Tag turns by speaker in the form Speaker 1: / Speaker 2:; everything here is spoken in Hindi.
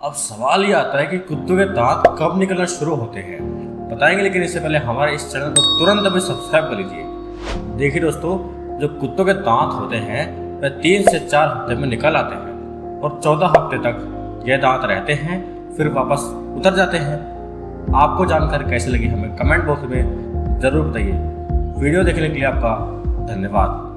Speaker 1: अब सवाल ये आता है कि कुत्तों के दांत कब निकलना शुरू होते हैं, बताएंगे। लेकिन इससे पहले हमारे इस चैनल को तुरंत अभी सब्सक्राइब कर लीजिए। देखिए दोस्तों, जो कुत्तों के दांत होते हैं वह 3 से 4 हफ्ते में निकल आते हैं और 14 हफ्ते तक यह दांत रहते हैं, फिर वापस उतर जाते हैं। आपको जानकारी कैसी लगी हमें कमेंट बॉक्स में ज़रूर बताइए। वीडियो देखने के लिए आपका धन्यवाद।